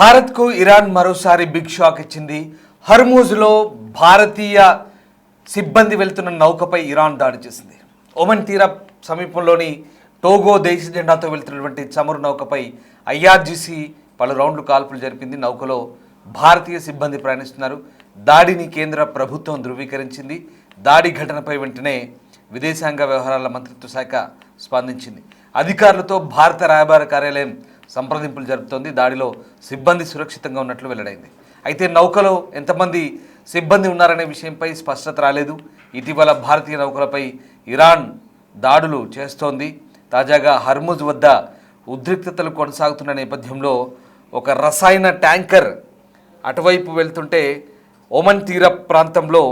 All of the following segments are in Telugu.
భారత్కు ఇరాన్ మరోసారి బిగ్ షాక్ ఇచ్చింది. హర్మూజ్లో భారతీయ సిబ్బంది వెళ్తున్న నౌకపై ఇరాన్ దాడి చేసింది. ఒమన్ తీర సమీపంలోని టోగో దేశ జెండాతో వెళ్తున్నటువంటి చమురు నౌకపై ఐఆర్జీసీ పలు రౌండ్లు కాల్పులు జరిపింది. నౌకలో భారతీయ సిబ్బంది ప్రయాణిస్తున్నారు. దాడిని కేంద్ర ప్రభుత్వం ధృవీకరించింది. దాడి ఘటనపై వెంటనే విదేశాంగ వ్యవహారాల మంత్రిత్వ శాఖ స్పందించింది. అధికారులతో భారత రాయబార కార్యాలయం సంప్రదింపులు జరుపుతోంది. దాడిలో సిబ్బంది సురక్షితంగా ఉన్నట్లు వెల్లడైంది. అయితే నౌకలో ఎంతమంది సిబ్బంది ఉన్నారనే విషయంపై స్పష్టత రాలేదు. ఇటీవల భారతీయ నౌకలపై ఇరాన్ దాడులు చేస్తోంది. తాజాగా హర్ముజ్ వద్ద ఉద్రిక్తతలు కొనసాగుతున్న నేపథ్యంలో ఒక రసాయన ట్యాంకర్ అటువైపు వెళ్తుంటే ఒమన్ తీర ప్రాంతంలో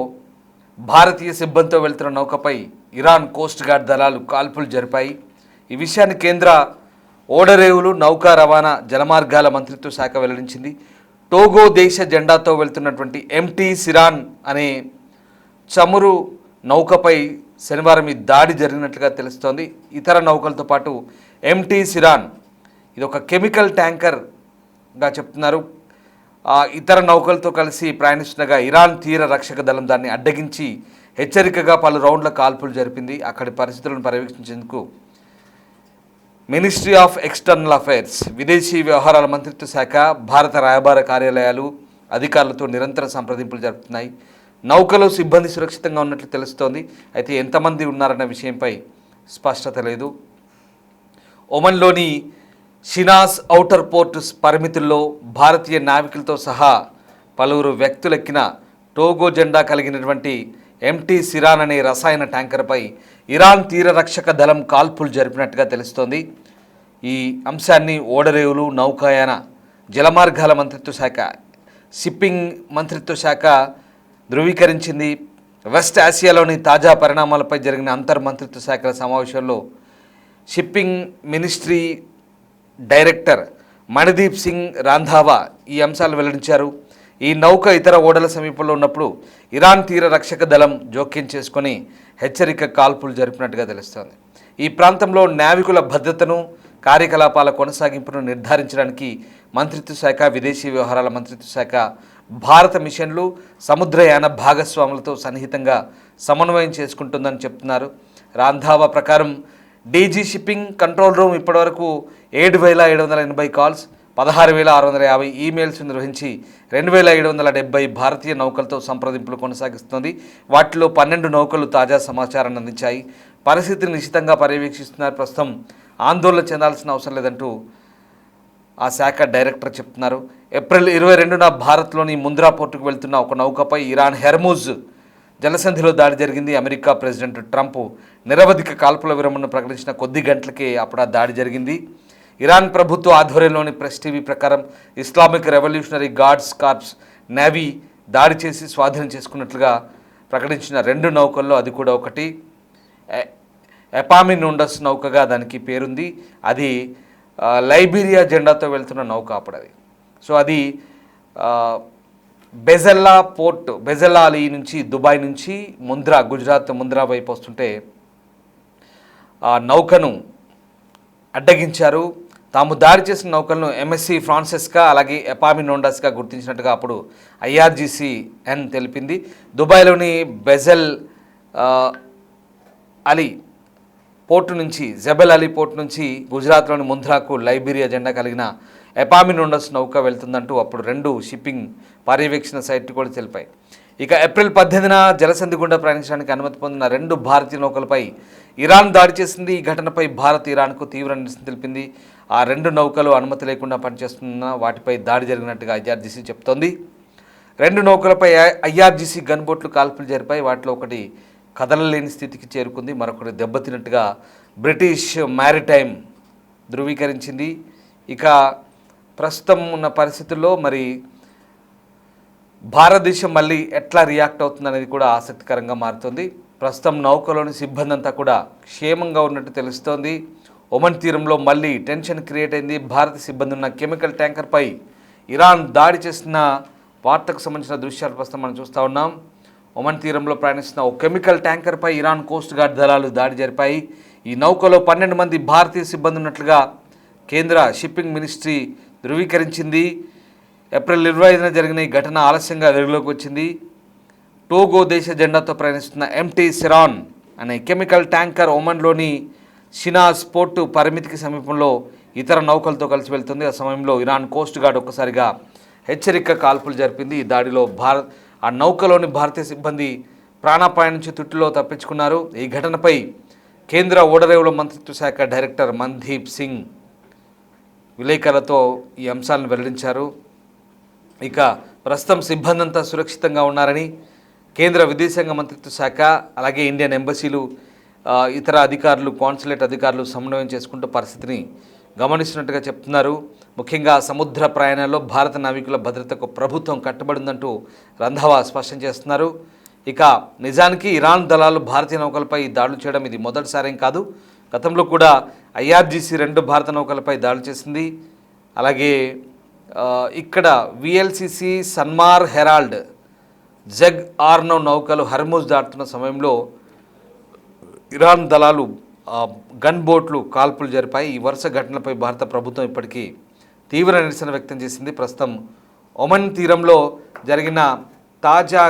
భారతీయ సిబ్బందితో వెళ్తున్న నౌకపై ఇరాన్ కోస్ట్ గార్డ్ దళాలు కాల్పులు జరిపాయి. ఈ విషయాన్ని కేంద్ర ఓడరేవులు నౌకా రవాణా జలమార్గాల మంత్రిత్వ శాఖ వెల్లడించింది. టోగో దేశ జెండాతో వెళ్తున్నటువంటి ఎంటీ సిరాన్ అనే చమురు నౌకపై శనివారం ఈ దాడి జరిగినట్లుగా తెలుస్తోంది. ఇతర నౌకలతో పాటు ఎంటీ సిరాన్ ఇది ఒక కెమికల్ ట్యాంకర్గా చెప్తున్నారు. ఇతర నౌకలతో కలిసి ప్రయాణిస్తుండగా ఇరాన్ తీర రక్షక దళం దాన్ని అడ్డగించి హెచ్చరికగా పలు రౌండ్ల కాల్పులు జరిపింది. అక్కడి పరిస్థితులను పర్యవేక్షించేందుకు మినిస్ట్రీ ఆఫ్ ఎక్స్టర్నల్ అఫైర్స్, విదేశీ వ్యవహారాల మంత్రిత్వ శాఖ, భారత రాయబార కార్యాలయాలు అధికారులతో నిరంతర సంప్రదింపులు జరుపుతున్నాయి. నౌకలో సిబ్బంది సురక్షితంగా ఉన్నట్లు తెలుస్తోంది. అయితే ఎంతమంది ఉన్నారన్న విషయంపై స్పష్టత లేదు. ఒమన్లోని షినాస్ ఔటర్ పోర్ట్ పరిమితుల్లో భారతీయ నావికులతో సహా పలువురు వ్యక్తులెక్కిన టోగో జెండా కలిగినటువంటి ఎంటీ సిరాన్ అనే రసాయన ట్యాంకర్పై ఇరాన్ తీర రక్షక దళం కాల్పులు జరిపినట్టుగా తెలుస్తోంది. ఈ అంశాన్ని ఓడరేవులు నౌకాయాన జలమార్గాల మంత్రిత్వ శాఖ, షిప్పింగ్ మంత్రిత్వ శాఖ ధృవీకరించింది. వెస్ట్ ఆసియాలోని తాజా పరిణామాలపై జరిగిన అంతర్ మంత్రిత్వ శాఖల సమావేశంలో shipping ministry director Manideep Singh Randhawa ఈ అంశాలు వెల్లడించారు. ఈ నౌక ఇతర ఓడల సమీపంలో ఉన్నప్పుడు ఇరాన్ తీర రక్షక దళం జోక్యం చేసుకొని హెచ్చరిక కాల్పులు జరిపినట్టుగా తెలుస్తోంది. ఈ ప్రాంతంలో నావికుల భద్రతను, కార్యకలాపాల కొనసాగింపును నిర్ధారించడానికి మంత్రిత్వ శాఖ, విదేశీ వ్యవహారాల మంత్రిత్వ శాఖ భారత మిషన్లు, సముద్రయాన భాగస్వాములతో సన్నిహితంగా సమన్వయం చేసుకుంటుందని చెప్తున్నారు. రాంధావా ప్రకారం డీజీ షిప్పింగ్ కంట్రోల్ రూమ్ ఇప్పటివరకు 7,780 కాల్స్, 16,650 ఈమెయిల్స్ నిర్వహించి 2,770 భారతీయ నౌకలతో సంప్రదింపులు కొనసాగిస్తుంది. వాటిలో 12 నౌకలు తాజా సమాచారాన్ని అందించాయి. పరిస్థితిని నిశితంగా పర్యవేక్షిస్తున్నారు. ప్రస్తుతం ఆందోళన చెందాల్సిన అవసరం లేదంటూ ఆ శాఖ డైరెక్టర్ చెప్తున్నారు. ఏప్రిల్ 22న భారత్లోని ముంద్రా పోర్టుకు వెళ్తున్న ఒక నౌకపై ఇరాన్ హెర్మూజ్ జలసంధిలో దాడి జరిగింది. అమెరికా ప్రెసిడెంట్ ట్రంప్ నిరవధిక కాల్పుల విరమణను ప్రకటించిన కొద్ది గంటలకే అప్పుడు ఆ దాడి జరిగింది. ఇరాన్ ప్రభుత్వ ఆధ్వర్యంలోని ప్రెస్ టీవీ ప్రకారం Islamic Revolutionary Guards Corps Navy దాడి చేసి స్వాధీనం చేసుకున్నట్లుగా ప్రకటించిన 2 నౌకల్లో అది కూడా ఒకటి ఎపామినోండస్ నౌకగా దానికి పేరుంది. అది లైబీరియా జెండాతో వెళ్తున్న నౌక అప్పుడది. సో అది బెజల్లా అలీ నుంచి, దుబాయ్ నుంచి ముంద్రా, గుజరాత్ ముంద్రా వైపు వస్తుంటే ఆ నౌకను అడ్డగించారు. తాము దాడి చేసిన నౌకలను ఎంఎస్సి ఫ్రాన్సెస్గా అలాగే ఎపామినోండస్గా గుర్తించినట్టుగా అప్పుడు ఐఆర్జీసీఎన్ తెలిపింది. దుబాయ్లోని బెజల్ అలీ పోర్టు నుంచి, జబెల్ అలీ పోర్టు నుంచి గుజరాత్లోని ముంద్రాకు లైబీరియా జెండా కలిగిన ఎపామినోండస్ నౌక వెళ్తుందంటూ అప్పుడు 2 షిప్పింగ్ పర్యవేక్షణ సైట్లు కూడా తెలిపాయి. ఇక ఏప్రిల్ 18న జలసంధి గుండా ప్రయాణించడానికి అనుమతి పొందిన 2 భారతీయ నౌకలపై ఇరాన్ దాడి చేసింది. ఈ ఘటనపై భారత్ ఇరాన్కు తీవ్ర నిరసన తెలిపింది. ఆ 2 నౌకలు అనుమతి లేకుండా పనిచేస్తున్న వాటిపై దాడి జరిగినట్టుగా ఐఆర్జీసీ చెప్తోంది. 2 నౌకలపై ఐఆర్జీసీ గన్బోట్లు కాల్పులు జరిపాయి. వాటిలో ఒకటి కదలలేని స్థితికి చేరుకుంది, మరొకటి దెబ్బతిన్నట్టుగా బ్రిటిష్ మ్యారిటైమ్ ధృవీకరించింది. ఇక ప్రస్తుతం ఉన్న పరిస్థితుల్లో మరి భారతదేశం మళ్ళీ ఎట్లా రియాక్ట్ అవుతుందనేది కూడా ఆసక్తికరంగా మారుతుంది. ప్రస్తుతం నౌకలోని సిబ్బంది అంతా కూడా క్షేమంగా ఉన్నట్టు తెలుస్తోంది. ఒమన్ తీరంలో మళ్ళీ టెన్షన్ క్రియేట్ అయింది. భారత సిబ్బంది ఉన్న కెమికల్ ట్యాంకర్పై ఇరాన్ దాడి చేసిన వార్తకు సంబంధించిన దృశ్యాలు ప్రస్తుతం మనం చూస్తూ ఉన్నాం. ఒమన్ తీరంలో ప్రయాణిస్తున్న ఓ కెమికల్ ట్యాంకర్పై ఇరాన్ కోస్ట్ గార్డ్ దళాలు దాడి జరిపాయి. ఈ నౌకలో 12 మంది భారతీయ సిబ్బంది ఉన్నట్లుగా కేంద్ర షిప్పింగ్ మినిస్ట్రీ ధృవీకరించింది. ఏప్రిల్ 25న జరిగిన ఈ ఘటన ఆలస్యంగా వెలుగులోకి వచ్చింది. టోగో దేశ జెండాతో ప్రయాణిస్తున్న ఎంటీ సిరాన్ అనే కెమికల్ ట్యాంకర్ ఒమన్లోని షినాజ్ పోర్టు పరిమితికి సమీపంలో ఇతర నౌకలతో కలిసి వెళ్తుంది. ఆ సమయంలో ఇరాన్ కోస్ట్ గార్డ్ ఒక్కసారిగా హెచ్చరిక కాల్పులు జరిపింది. ఈ దాడిలో ఆ నౌకలోని భారతీయ సిబ్బంది ప్రాణాపాయం నుంచి తుట్టిలో తప్పించుకున్నారు. ఈ ఘటనపై కేంద్ర ఓడరేవుల మంత్రిత్వ శాఖ డైరెక్టర్ మన్దీప్ సింగ్ విలేకరులతో ఈ అంశాలను వెల్లడించారు. ఇక ప్రస్తుతం సిబ్బంది అంతా సురక్షితంగా ఉన్నారని కేంద్ర విదేశాంగ మంత్రిత్వ శాఖ అలాగే ఇండియన్ ఎంబసీలు ఇతర అధికారులు కాన్సులేట్ అధికారులు సమన్వయం చేసుకుంటూ పరిస్థితిని గమనిస్తున్నట్టుగా చెప్తున్నారు. ముఖ్యంగా సముద్ర ప్రయాణాల్లో భారత నావికుల భద్రతకు ప్రభుత్వం కట్టుబడిందంటూ రంధావా స్పష్టం చేస్తున్నారు. ఇక నిజానికి ఇరాన్ దళాలు భారతీయ నౌకలపై దాడులు చేయడం ఇది మొదటిసారేం కాదు. గతంలో కూడా IRGC 2 భారత నౌకలపై దాడులు చేసింది. అలాగే ఇక్కడ VLCC సన్మార్ హెరాల్డ్ జగ్ ఆర్నో నౌకలు హర్మూజ్ దాటుతున్న సమయంలో ఇరాన్ దళాలు గన్ బోట్లు కాల్పులు జరిపాయి. ఈ వరుస ఘటనలపై భారత ప్రభుత్వం ఇప్పటికీ తీవ్ర నిరసన వ్యక్తం చేసింది. ప్రస్తుతం ఒమన్ తీరంలో జరిగిన తాజా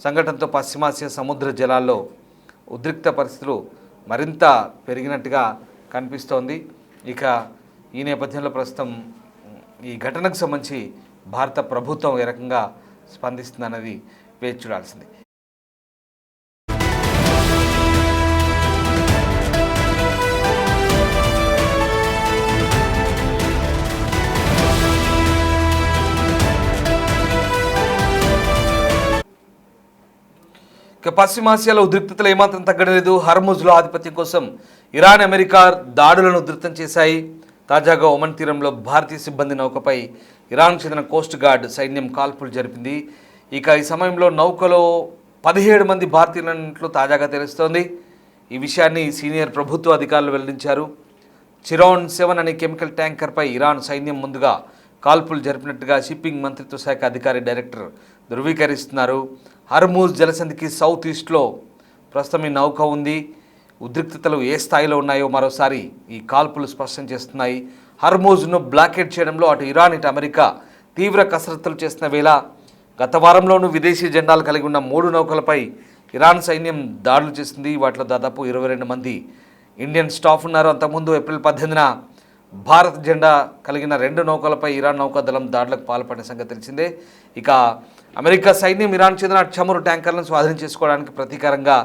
సంఘటనతో పశ్చిమాసియా సముద్ర జలాల్లో ఉద్రిక్త పరిస్థితులు మరింత పెరిగినట్టుగా కనిపిస్తోంది. ఇక ఈ నేపథ్యంలో ప్రస్తుతం ఈ ఘటనకు సంబంధించి భారత ప్రభుత్వం ఏ రకంగా స్పందిస్తుందన్నది వేచి చూడాల్సింది. ఇక పశ్చిమాసియాలో ఉద్రిక్తతలు ఏమాత్రం తగ్గలేదు. హర్ముజ్లో ఆధిపత్యం కోసం ఇరాన్, అమెరికా దాడులను ఉధృతం చేశాయి. తాజాగా ఒమన్ తీరంలో భారతీయ సిబ్బంది నౌకపై ఇరాన్కు చెందిన కోస్ట్ గార్డ్ సైన్యం కాల్పులు జరిపింది. ఇక ఈ సమయంలో నౌకలో 17 మంది భారతీయులన్నట్లు తాజాగా తెలుస్తోంది. ఈ విషయాన్ని సీనియర్ ప్రభుత్వ అధికారులు వెల్లడించారు. చిరాన్ 7 అనే కెమికల్ ట్యాంకర్పై ఇరాన్ సైన్యం ముందుగా కాల్పులు జరిపినట్టుగా షిప్పింగ్ మంత్రిత్వ శాఖ అధికారి డైరెక్టర్ ధృవీకరిస్తున్నారు. హర్మూజ్ జలసంధికి సౌత్ ఈస్ట్లో ప్రస్తుతం ఈ నౌక ఉంది. ఉద్రిక్తతలు ఏ స్థాయిలో ఉన్నాయో మరోసారి ఈ కాల్పులు స్పష్టం చేస్తున్నాయి. హర్మూజ్ను బ్లాకేట్ చేయడంలో అటు ఇరాన్ ఇటు అమెరికా తీవ్ర కసరత్తులు చేస్తున్న వేళ గత వారంలోనూ విదేశీ జెండాలు కలిగి ఉన్న 3 నౌకలపై ఇరాన్ సైన్యం దాడులు చేసింది. వాటిలో దాదాపు 22 మంది ఇండియన్ స్టాఫ్ ఉన్నారు. అంతకుముందు ఏప్రిల్ 18న భారత్ జెండా కలిగిన 2 నౌకలపై ఇరాన్ నౌకాదళం దాడులకు పాల్పడిన సంగతి తెలిసిందే. ఇక అమెరికా సైన్యం ఇరాన్ చెందిన చమురు ట్యాంకర్లను స్వాధీనం చేసుకోవడానికి ప్రతీకారంగా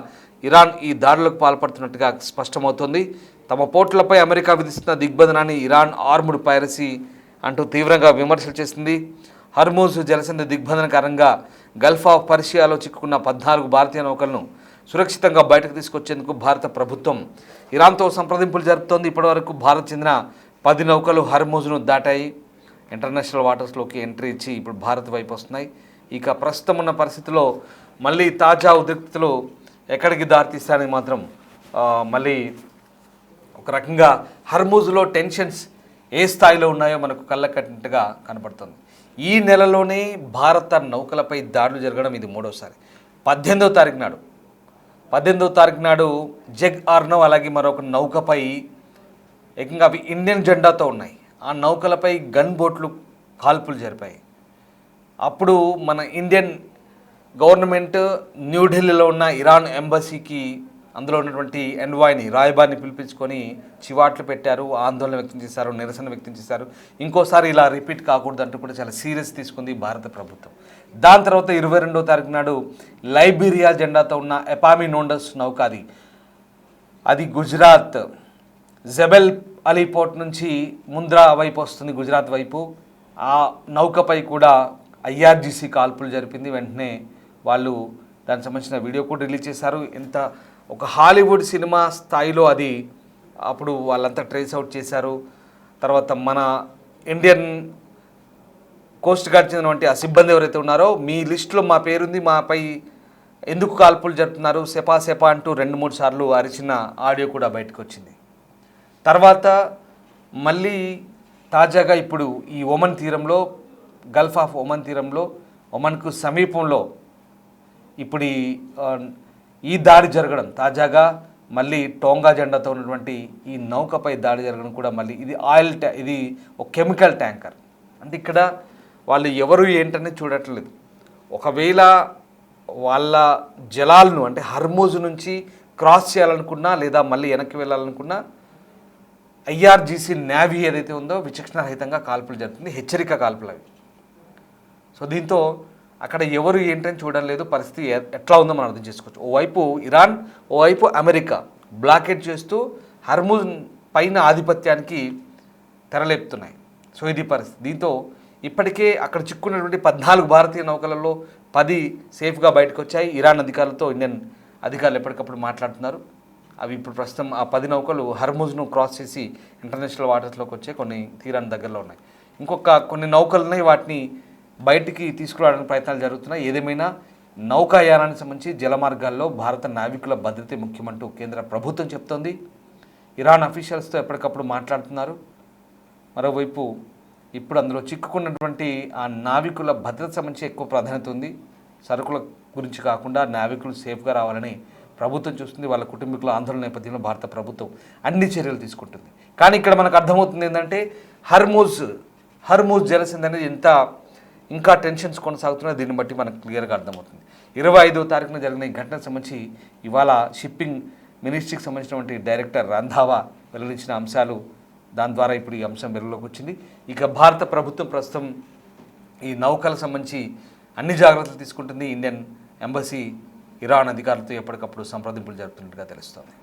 ఇరాన్ ఈ దాడులకు పాల్పడుతున్నట్టుగా స్పష్టమవుతోంది. తమ పోర్టులపై అమెరికా విధిస్తున్న దిగ్బంధనాన్ని ఇరాన్ ఆర్ముడ్ పైరసీ అంటూ తీవ్రంగా విమర్శలు చేసింది. హర్మూజ్ జలసంధి దిగ్బంధన కారణంగా గల్ఫ్ ఆఫ్ పర్షియాలో చిక్కుకున్న 14 భారతీయ నౌకలను సురక్షితంగా బయటకు తీసుకొచ్చేందుకు భారత ప్రభుత్వం ఇరాన్తో సంప్రదింపులు జరుపుతోంది. ఇప్పటివరకు భారత్ చెందిన 10 నౌకలు హర్మూజ్ను దాటాయి. ఇంటర్నేషనల్ వాటర్స్లోకి ఎంట్రీ ఇచ్చి ఇప్పుడు భారత్ వైపు వస్తున్నాయి. ఇక ప్రస్తుతం ఉన్న పరిస్థితిలో మళ్ళీ తాజా ఉద్రిక్తతలు ఎక్కడికి దారితీస్తాయని మాత్రం మళ్ళీ ఒక రకంగా హర్మూజ్లో టెన్షన్స్ ఏ స్థాయిలో ఉన్నాయో మనకు కళ్ళకట్టినట్టుగా కనపడుతుంది. ఈ నెలలోనే భారత నౌకలపై దాడులు జరగడం ఇది 3వసారి. 18వ తారీఖు నాడు జగ్ ఆర్నో అలాగే మరొక నౌకపై ఏకంగా అవి ఇండియన్ జెండాతో ఉన్నాయి. ఆ నౌకలపై గన్ బోట్లు కాల్పులు జరిపాయి. అప్పుడు మన ఇండియన్ గవర్నమెంట్ న్యూఢిల్లీలో ఉన్న ఇరాన్ ఎంబసీకి అందులో ఉన్నటువంటి ఎన్వాయ్ని రాయబారిని పిలిపించుకొని చివాట్లు పెట్టారు, ఆందోళన వ్యక్తం చేశారు, నిరసన వ్యక్తం చేశారు. ఇంకోసారి ఇలా రిపీట్ కాకూడదు అంటూ కూడా చాలా సీరియస్ తీసుకుంది భారత ప్రభుత్వం. దాని తర్వాత 22వ తారీఖు నాడు లైబీరియా జెండాతో ఉన్న ఎపామినోండస్ నౌక అది గుజరాత్ జబెల్ అలీ పోర్ట్ నుంచి ముంద్రా వైపు వస్తుంది, గుజరాత్ వైపు. ఆ నౌకపై కూడా IRGC కాల్పులు జరిపింది. వెంటనే వాళ్ళు దానికి సంబంధించిన వీడియో కూడా రిలీజ్ చేశారు. ఎంత ఒక హాలీవుడ్ సినిమా స్థాయిలో అది అప్పుడు వాళ్ళంతా ట్రేస్ అవుట్ చేశారు. తర్వాత మన ఇండియన్ కోస్ట్ గార్డ్ చెందినటువంటి ఆ సిబ్బంది ఎవరైతే ఉన్నారో మీ లిస్టులో మా పేరుంది, మాపై ఎందుకు కాల్పులు జరుపుతున్నారు సెపా అంటూ 2-3 సార్లు అరిచిన ఆడియో కూడా బయటకు వచ్చింది. తర్వాత మళ్ళీ తాజాగా ఇప్పుడు ఈ ఒమన్ తీరంలో గల్ఫ్ ఆఫ్ ఒమన్ తీరంలో ఒమన్కు సమీపంలో ఇప్పుడు ఈ దాడి జరగడం, తాజాగా మళ్ళీ టోంగా జెండాతో ఉన్నటువంటి ఈ నౌకపై దాడి జరగడం కూడా మళ్ళీ ఇది ఇది ఒక కెమికల్ ట్యాంకర్. అంటే ఇక్కడ వాళ్ళు ఎవరు ఏంటనేది చూడట్లేదు. ఒకవేళ వాళ్ళ జలాలను అంటే హర్మూజ్ నుంచి క్రాస్ చేయాలనుకున్నా లేదా మళ్ళీ వెనక్కి వెళ్ళాలనుకున్నా ఐఆర్జీసీ నేవీ ఏదైతే ఉందో విచక్షణారహితంగా కాల్పులు జరుగుతుంది, హెచ్చరిక కాల్పులు అవి. సో దీంతో అక్కడ ఎవరు ఏంటని చూడడం లేదు. పరిస్థితి ఎట్లా ఉందో మనం అర్థం చేసుకోవచ్చు. ఓవైపు ఇరాన్, ఓవైపు అమెరికా బ్లాకేట్ చేస్తూ హర్మూజ్ పైన ఆధిపత్యానికి తెరలేపుతున్నాయి. సో ఇది పరిస్థితి. దీంతో ఇప్పటికే అక్కడ చిక్కున్నటువంటి 14 భారతీయ నౌకలలో 10 సేఫ్గా బయటకు వచ్చాయి. ఇరాన్ అధికారులతో ఇండియన్ అధికారులు ఎప్పటికప్పుడు మాట్లాడుతున్నారు. అవి ఇప్పుడు ప్రస్తుతం ఆ 10 నౌకలు హర్మూజ్ను క్రాస్ చేసి ఇంటర్నేషనల్ వాటర్స్లోకి వచ్చే కొన్ని తీరానికి దగ్గరలో ఉన్నాయి. కొన్ని నౌకలు ఉన్నాయి, వాటిని బయటికి తీసుకురావడానికి ప్రయత్నాలు జరుగుతున్నాయి. ఏదేమైనా నౌకాయానానికి సంబంధించి జలమార్గాల్లో భారత నావికుల భద్రత ముఖ్యమంటూ కేంద్ర ప్రభుత్వం చెప్తోంది. ఇరాన్ అఫీషియల్స్తో ఎప్పటికప్పుడు మాట్లాడుతున్నారు. మరోవైపు ఇప్పుడు అందులో చిక్కుకున్నటువంటి ఆ నావికుల భద్రత సంబంధించి ఎక్కువ ప్రాధాన్యత ఉంది. సరుకుల గురించి కాకుండా నావికులు సేఫ్గా రావాలని ప్రభుత్వం చూస్తుంది. వాళ్ళ కుటుంబీకుల ఆందోళన నేపథ్యంలో భారత ప్రభుత్వం అన్ని చర్యలు తీసుకుంటుంది. కానీ ఇక్కడ మనకు అర్థమవుతుంది ఏంటంటే హర్మూజ్ జలసంధి అనేది ఇంకా టెన్షన్స్ కొనసాగుతున్నాయి. దీన్ని బట్టి మనకు క్లియర్గా అర్థమవుతుంది. 25వ తారీఖున జరిగిన ఈ ఘటనకు సంబంధించి ఇవాళ షిప్పింగ్ మినిస్ట్రీకి సంబంధించినటువంటి డైరెక్టర్ రంధావా వెల్లడించిన అంశాలు, దాని ద్వారా ఇప్పుడు ఈ అంశం వెలుగులోకి వచ్చింది. ఇక భారత ప్రభుత్వం ప్రస్తుతం ఈ నౌకలకు సంబంధించి అన్ని జాగ్రత్తలు తీసుకుంటుంది. ఇండియన్ ఎంబసీ ఇరాన్ అధికారులతో ఎప్పటికప్పుడు సంప్రదింపులు జరుపుతున్నట్టుగా తెలుస్తోంది.